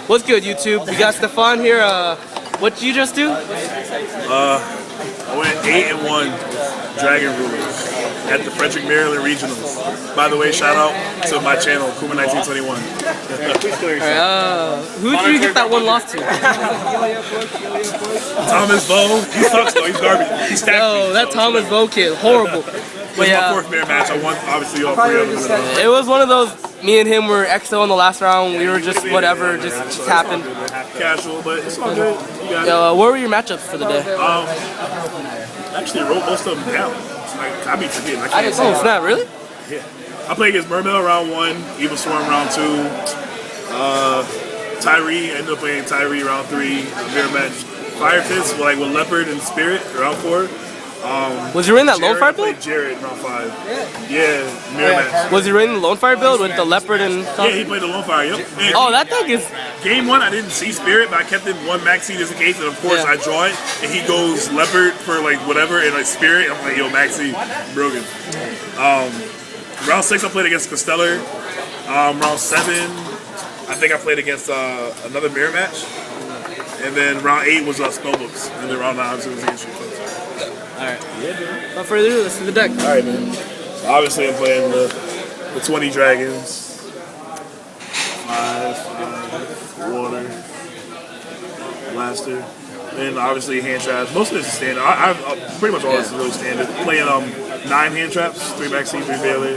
What's good, YouTube? We got Steffon here. What did you just do? I went 8-1 Dragon Rulers at the Frederick, Maryland Regionals. By the way, shout out to my channel, Kuma1921. Who did you get that one loss to? Thomas Vo. He sucks though. He's garbage. He stacked me. That Thomas Vo kid, horrible. It was my fourth mirror match. I won obviously all three of them. It was one of those. Me and him were XO in the last round. We were just whatever, just happened. Casual, but it's all good. What were your matchups for the day? Actually, I wrote most of them down. I be forgetting. I can't say. Oh, snap! Really? Yeah. I played against Mermail round 1, Evil Storm round 2, Tyree. I ended up playing Tyree round 3, mirror match. Fire Fist with Leopard and Spirit round 4. Was you in that Lone Fire build? Jared round 5. Yeah, mirror match. Was you in the Lone Fire build with the Leopard and stuff? Yeah, he played the Lone Fire, yep. And that thing is... Game 1, I didn't see Spirit, but I kept it one Maxi just in case, and of course I draw it, and he goes Leopard for whatever, and Spirit, I'm like, yo, Maxi, broken. Round 6, I played against Costellar. Round 7, I think I played against another mirror match. And then round 8 was Spellbooks, and then round 9 was against you. Alright. Without further ado, let's do the deck. Alright, man. So obviously, I'm playing the 20 Dragons. 5, Water, Blaster. And obviously, hand traps. Most of this is standard. I've pretty much all this is really standard. Playing 9 hand traps, 3 Maxi, 3 Bailey,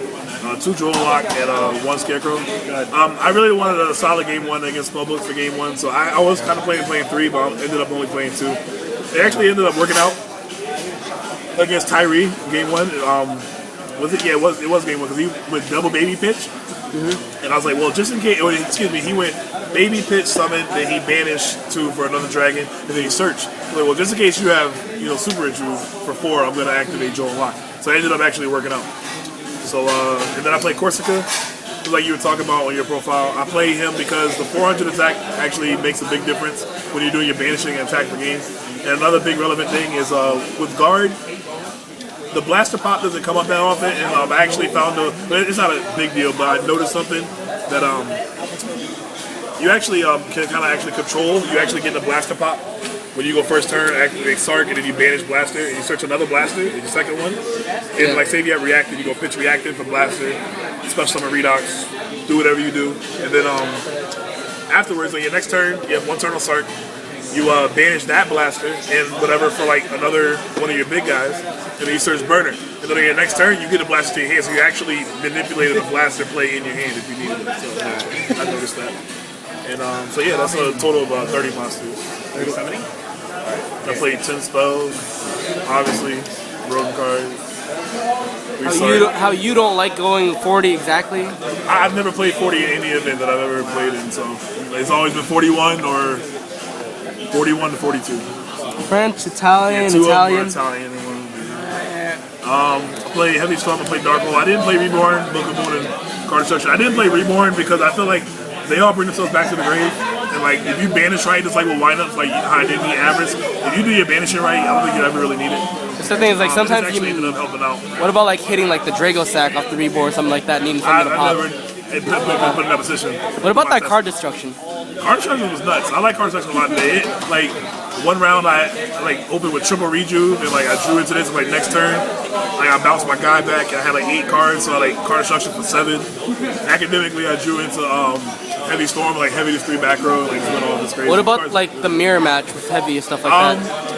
2 Droll Lock, and 1 Scarecrow. I really wanted a solid game 1 against Spellbooks for game 1, so I was kind of playing 3, but I ended up only playing 2. It actually ended up working out against Tyree, game 1. Was it? Yeah, it was game 1 because he went double baby pitch. And I was like, well, just in case, he went baby pitch, summon, then he banished 2 for another dragon, and then he searched. Like, well, just in case you have, super intrude for 4, I'm going to activate Joel Lock. So it ended up actually working out. So, and then I played Corsica, like you were talking about on your profile. I play him because the 400 attack actually makes a big difference when you're doing your banishing and attack per game. And another big relevant thing is with Guard, the blaster pop doesn't come up that often, and I actually found but it's not a big deal, but I noticed something that you actually can kind of actually control. You actually get the blaster pop when you go first turn, activate Sark, and then you banish blaster, and you search another blaster in your second one. And say if you have reactive, you go pitch reactive for blaster, special summon redox, do whatever you do, and then afterwards on your next turn, you have 1 turn on Sark. You banish that blaster and whatever for another one of your big guys, and then you search burner. And then on your next turn, you get a blaster to your hand, so you actually manipulated a blaster play in your hand if you needed it. So I noticed that. And so yeah, that's a total of 30 monsters. 30. I played 10 spells, obviously, broken cards. How you don't like going 40 exactly? I've never played 40 in any event that I've ever played in, so it's always been 41 or 41 to 42. French, Italian, yeah, 2 Italian. Of them were Italian. I played Heavy Storm, I played Dark Hole. I didn't play Reborn, Book of Moon, and Card Destruction. I didn't play Reborn because I feel like they all bring themselves back to the grave. And if you banish right, it's with windups, high dignity, average. If you do your banishing right, I don't think you ever really need it. The thing is, sometimes you ended up helping out. What about hitting the Drago sack off the Reborn or something like that, needing something to pop? I've never put in that position. What about that card destruction? Card destruction was nuts. I like card destruction a lot. One round I opened with triple rejuve and I drew into this next turn. I bounced my guy back and I had 8 cards, so I card destruction for 7. Academically I drew into Heavy Storm, Heavy to 3 back row, just went all this crazy. What about the mirror match with Heavy and stuff like that?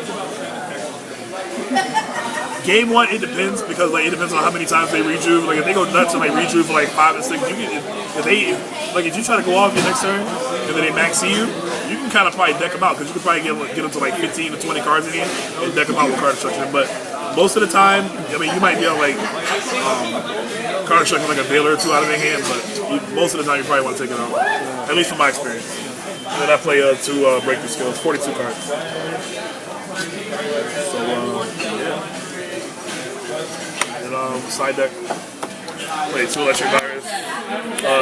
Game 1, it depends because it depends on how many times they rejuve. If they go nuts and rejuve for 5 and 6, if you try to go off your next turn and then they max you can kind of probably deck them out because you could probably get them to 15 to 20 cards in here and deck them out with card destruction. But most of the time, you might be on card destruction a Baylor or 2 out of their hand, but most of the time you probably want to take it out. At least from my experience. And then I play 2 breakthrough skills, 42 cards. So yeah. And side deck, play 2 Electric Virus,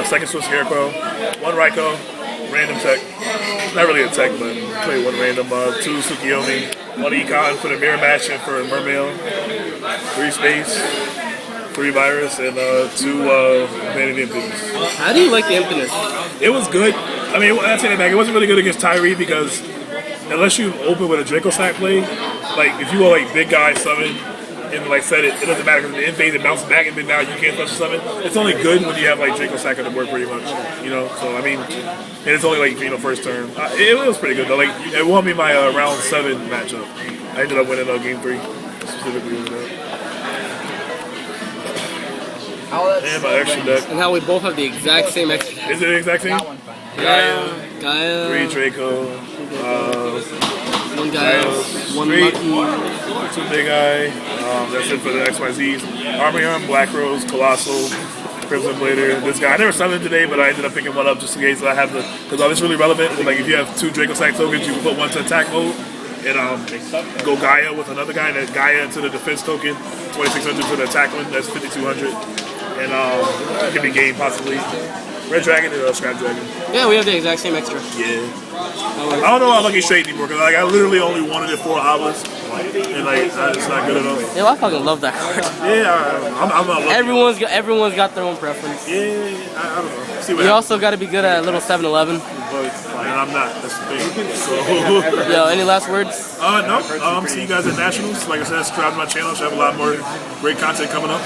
second Swift Scarecrow, 1 Raikou, random tech. Not really a tech, but play 1 random, 2 Tsukiyomi, 1 Econ for the mirror match and for Mermail, 3 space, 3 virus, and 2 vanity emptiness. How do you like the emptiness? It was good. I mean, I take it back. It wasn't really good against Tyree because unless you open with a Draco Sack play, like if you go like big guy summon and like set it, it doesn't matter because the invade it bounces back and then now you can't touch the summon. It's only good when you have like Draco Sack on the board pretty much, you know. So I mean, and it's only like first turn. It was pretty good though. Like it won me my round 7 matchup. I ended up winning game 3 specifically with that. And my extra deck. And how we both have the exact same extra. Is it the exact same? Gaia. 3 Draco. 1 Gaia. 1 Lucky. 2 Big Eye. That's it for the XYZs. Armion, Black Rose, Colossal, Crimson Blader. This guy, I never summoned today, but I ended up picking one up just in case I have the. Because it's really relevant. Like if you have 2 Draco Sack tokens, you can put one to attack mode. And go Gaia with another guy, and then Gaia into the defense token, 2600 to the attack one, that's 5200. And it can be game possibly. Red Dragon and Scrap Dragon. Yeah, we have the exact same extra. Yeah. I don't know how lucky straight anymore because like I literally only wanted it 4 hours, and like it's not good enough. Yo, I fucking love that card. Yeah, I'm not lucky. Everyone's got their own preference. Yeah, I don't know. See what you also got to be good at a little 7-Eleven. And I'm not. That's the thing. So. Yo, any last words? No. See you guys at Nationals. Like I said, subscribe to my channel. I have a lot more great content coming up.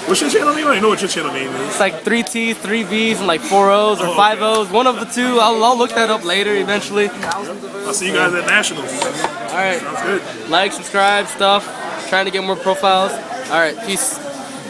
What's your channel name? I don't even know what your channel name is. It's like 3 T's, 3 V's, and like 4 O's or 5 O's. One of the 2. I'll look that up later eventually. I'll see you guys at Nationals. All right. Sounds good. Like, subscribe, stuff. Trying to get more profiles. All right. Peace.